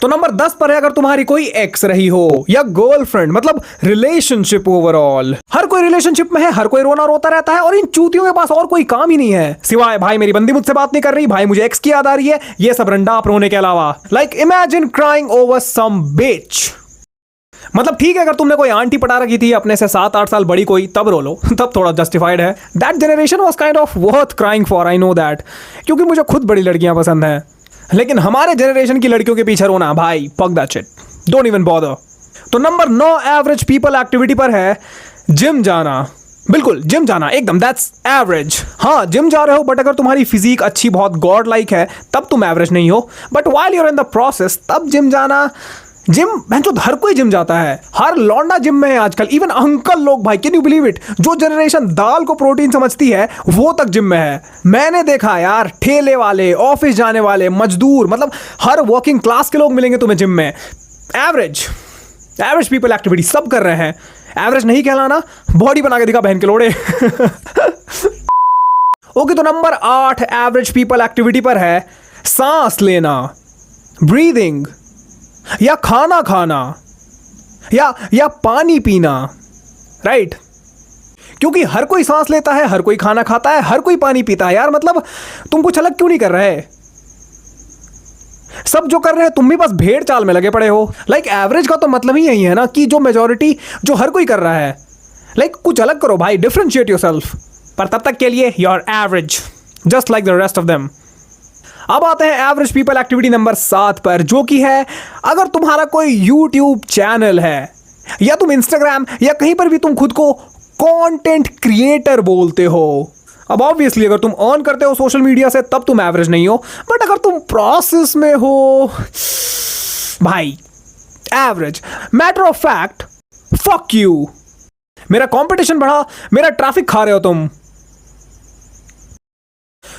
तो नंबर 10 पर है अगर तुम्हारी कोई एक्स रही हो या गर्लफ्रेंड, मतलब रिलेशनशिप ओवरऑल। हर कोई रिलेशनशिप में है, हर कोई रोना रोता रहता है और इन चूतियों के पास और कोई काम ही नहीं है सिवाय भाई मेरी बंदी मुझसे बात नहीं कर रही, भाई मुझे एक्स की याद आ रही है, ये सब रंडाप रोने के अलावा। Like imagine crying over some bitch. मतलब ठीक है अगर तुमने कोई आंटी पटा रखी थी अपने से 7-8 साल बड़ी कोई, तब रो लो, तब थोड़ा जस्टिफाइड है। That generation was kind of worth crying for, I know that, क्योंकि मुझे खुद बड़ी लड़कियां पसंद हैं। लेकिन हमारे जनरेशन की लड़कियों के पीछे रोना, भाई fuck that shit, don't even bother. तो नंबर 9 एवरेज पीपल एक्टिविटी पर है जिम जाना। बिल्कुल जिम जाना एकदम, दैट्स एवरेज। हाँ जिम जा रहे हो बट अगर तुम्हारी फिजिक अच्छी बहुत गॉड लाइक है तब तुम एवरेज नहीं हो, but while you are in the process तब जिम जाना। जिम तो हर कोई जिम जाता है, हर लौंडा जिम में है आजकल, इवन अंकल लोग, भाई कैन यू बिलीव इट, जो जनरेशन दाल को प्रोटीन समझती है वो तक जिम में है। मैंने देखा यार, ठेले वाले, ऑफिस जाने वाले, मजदूर, मतलब हर वर्किंग क्लास के लोग मिलेंगे तुम्हें जिम में। एवरेज पीपल एक्टिविटी सब कर रहे हैं। एवरेज नहीं कहलाना, बॉडी बना के दिखा बहन के लोड़े। ओके तो नंबर 8 एवरेज पीपल एक्टिविटी पर है सांस लेना, ब्रीदिंग, या खाना खाना, या पानी पीना, राइट? क्योंकि हर कोई सांस लेता है, हर कोई खाना खाता है, हर कोई पानी पीता है यार, मतलब तुम कुछ अलग क्यों नहीं कर रहे? सब जो कर रहे हैं तुम भी बस भेड़ चाल में लगे पड़े हो। लाइक एवरेज का तो मतलब ही यही है ना कि जो मेजॉरिटी, जो हर कोई कर रहा है, लाइक कुछ अलग करो भाई, डिफरेंशिएट योरसेल्फ। पर तब तक के लिए you are average, just like the rest of them. अब आते हैं एवरेज पीपल एक्टिविटी नंबर 7 पर, जो कि है अगर तुम्हारा कोई यूट्यूब चैनल है या तुम इंस्टाग्राम या कहीं पर भी तुम खुद को कंटेंट क्रिएटर बोलते हो। अब ऑब्वियसली अगर तुम अर्न करते हो सोशल मीडिया से तब तुम एवरेज नहीं हो, बट अगर तुम प्रोसेस में हो भाई average. Matter of fact fuck you, मेरा कंपटीशन बढ़ा, मेरा ट्रैफिक खा रहे हो तुम।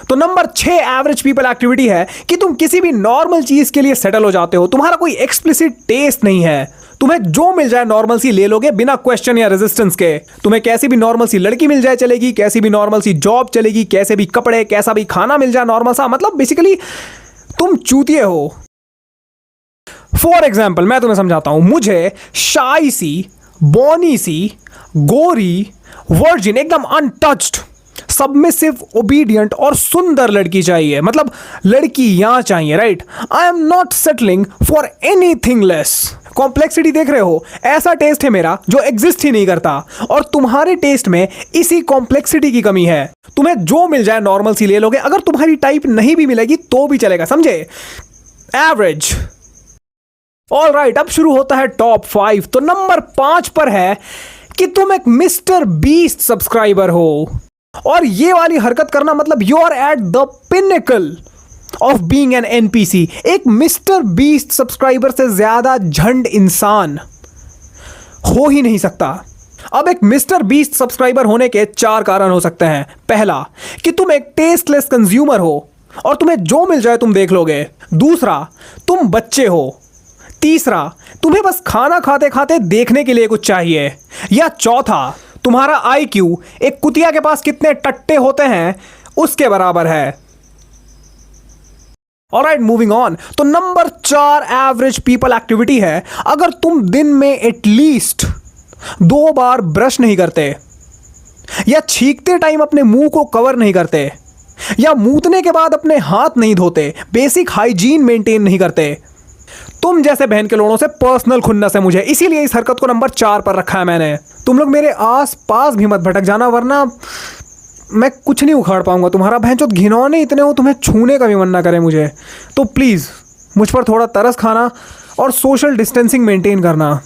तो नंबर 6 एवरेज पीपल एक्टिविटी है कि तुम किसी भी नॉर्मल चीज के लिए सेटल हो जाते हो, तुम्हारा कोई एक्सप्लिसिट टेस्ट नहीं है, तुम्हें जो मिल जाए नॉर्मल सी ले लोगे बिना क्वेश्चन या रेजिस्टेंस के। तुम्हें कैसी भी नॉर्मल सी लड़की मिल जाए चलेगी, कैसी भी नॉर्मल सी जॉब चलेगी, कैसे भी कपड़े, कैसा भी खाना मिल जाए नॉर्मल सा, मतलब बेसिकली तुम चूतिए हो। फॉर एग्जाम्पल मैं तुम्हें समझाता हूं, मुझे शाई सी, बॉनी सी, गोरी, वर्जिन, एकदम अनटच्ड, सबमिसिव, ओबीडियंट और सुंदर लड़की चाहिए, मतलब लड़की यहां चाहिए, right? I am not settling for anything less. Complexity देख रहे हो, ऐसा टेस्ट है मेरा जो एग्जिस्ट ही नहीं करता, और तुम्हारे टेस्ट में इसी कॉम्प्लेक्सिटी की कमी है। तुम्हें जो मिल जाए नॉर्मल सी ले लोगे, अगर तुम्हारी टाइप नहीं भी मिलेगी तो भी चलेगा, समझे? एवरेज। ऑल राइट, अब शुरू होता है टॉप 5। तो नंबर 5 पर है कि तुम एक मिस्टर बीस्ट सब्सक्राइबर हो, और ये वाली हरकत करना मतलब you are at the pinnacle of being an NPC. एक मिस्टर बीस्ट सब्सक्राइबर से ज्यादा झंड इंसान हो ही नहीं सकता। अब एक मिस्टर बीस्ट सब्सक्राइबर होने के 4 कारण हो सकते हैं। पहला, कि तुम एक टेस्टलेस कंज्यूमर हो और तुम्हें जो मिल जाए तुम देख लोगे। दूसरा, तुम बच्चे हो। तीसरा, तुम्हें बस खाना खाते खाते देखने के लिए कुछ चाहिए। या चौथा, तुम्हारा आईक्यू एक कुतिया के पास कितने टट्टे होते हैं उसके बराबर है। Alright, moving on. तो नंबर 4 एवरेज पीपल एक्टिविटी है अगर तुम दिन में एटलीस्ट 2 बार ब्रश नहीं करते, या छींकते टाइम अपने मुंह को कवर नहीं करते, या मूतने के बाद अपने हाथ नहीं धोते, बेसिक हाइजीन मेंटेन नहीं करते। तुम जैसे बहन के लोड़ों से पर्सनल खुन्नस है मुझे, इसीलिए इस हरकत को नंबर 4 पर रखा है मैंने। तुम लोग मेरे आस पास भी मत भटक जाना, वरना मैं कुछ नहीं उखाड़ पाऊंगा तुम्हारा। भैंचोद घिनौने इतने हो, तुम्हें छूने का भी मन ना करे मुझे। तो प्लीज़ मुझ पर थोड़ा तरस खाना और सोशल डिस्टेंसिंग मेंटेन करना।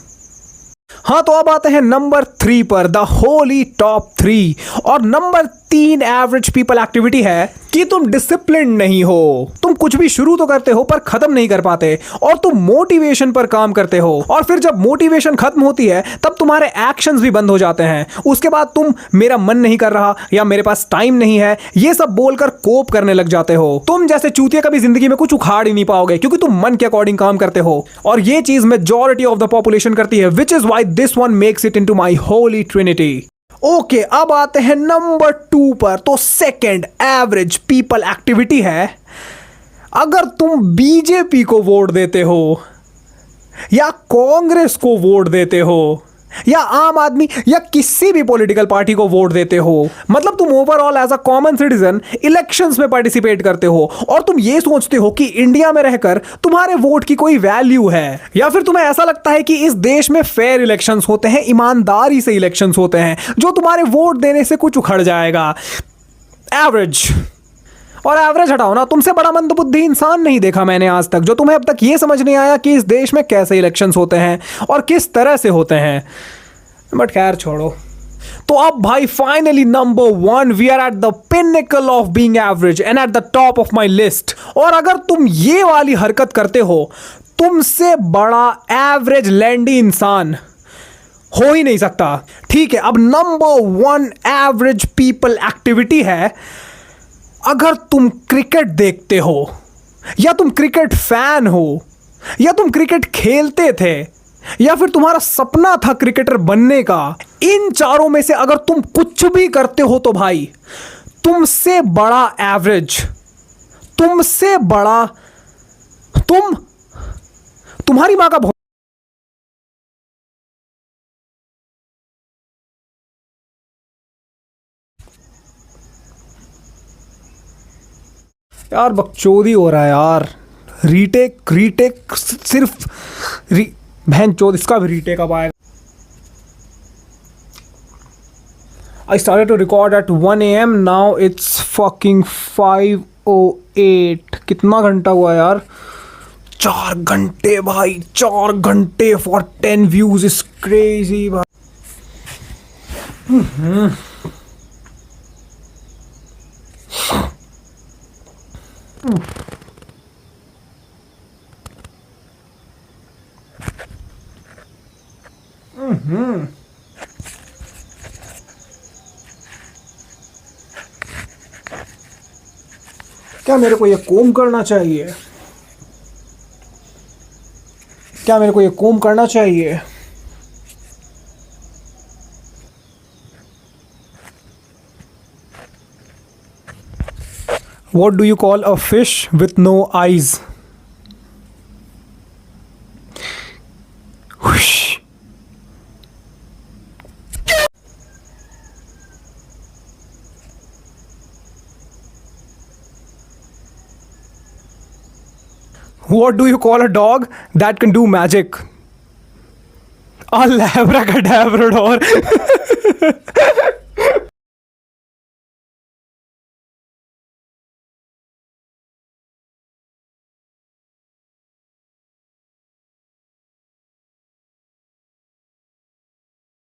हाँ, तो अब आते हैं नंबर 3 पर, द होली टॉप 3। और नंबर 3 एवरेज पीपल एक्टिविटी है कि तुम डिसिप्लिन नहीं हो। तुम कुछ भी शुरू तो करते हो पर खत्म नहीं कर पाते, और तुम मोटिवेशन पर काम करते हो, और फिर जब मोटिवेशन खत्म होती है तब तुम्हारे एक्शंस भी बंद हो जाते हैं। उसके बाद तुम मेरा मन नहीं कर रहा या मेरे पास टाइम नहीं है ये सब बोलकर कोप करने लग जाते हो। तुम जैसे चूतिया कभी जिंदगी में कुछ उखाड़ ही नहीं पाओगे, क्योंकि तुम मन के अकॉर्डिंग काम करते हो, और ये चीज मेजॉरिटी ऑफ द पॉपुलेशन करती है, which is why this one makes it into my Holi Trinity. Okay, अब आते हैं नंबर 2 पर। तो सेकंड एवरेज पीपल एक्टिविटी है अगर तुम बीजेपी को वोट देते हो। या कांग्रेस को वोट देते हो, या आम आदमी या किसी भी पॉलिटिकल पार्टी को वोट देते हो, मतलब तुम overall as a common citizen elections में पार्टिसिपेट करते हो और तुम ये सोचते हो कि इंडिया में रहकर तुम्हारे वोट की कोई वैल्यू है, या फिर तुम्हें ऐसा लगता है कि इस देश में फेयर इलेक्शंस होते हैं, ईमानदारी से इलेक्शंस होते हैं, जो तुम्हारे वोट देने से कुछ उखड़ जाएगा। एवरेज। और एवरेज हटाओ ना, तुमसे बड़ा मंदबुद्धि इंसान नहीं देखा मैंने आज तक, जो तुम्हें अब तक ये समझ नहीं आया कि इस देश में कैसे इलेक्शंस होते हैं और किस तरह से होते हैं। बट खैर छोड़ो। तो अब भाई finally number 1, we are at the pinnacle of being average and at the top of my list. और अगर तुम ये वाली हरकत करते हो, तुमसे बड़ा एवरेज लैंडी इंसान हो ही नहीं सकता। ठीक है, अब नंबर 1 एवरेज पीपल एक्टिविटी है, अगर तुम क्रिकेट देखते हो, या तुम क्रिकेट फैन हो, या तुम क्रिकेट खेलते थे, या फिर तुम्हारा सपना था क्रिकेटर बनने का, इन चारों में से अगर तुम कुछ भी करते हो तो भाई तुमसे बड़ा एवरेज, तुमसे बड़ा, तुम्हारी मां का यार बकचोदी हो रहा है यार। रीटेक रीटेक सिर्फ बहन चोद, इसका भी रीटेक अब आएगा। I started to record at 1 AM, now it's fucking 5:08। कितना घंटा हुआ यार? 4 घंटे भाई, 4 घंटे for 10 views is crazy भाई। क्या मेरे को ये कोम करना चाहिए? क्या मेरे को ये कोम करना चाहिए? What do you call a fish with no eyes? Whoosh. What do you call a dog that can do magic? A Labrador.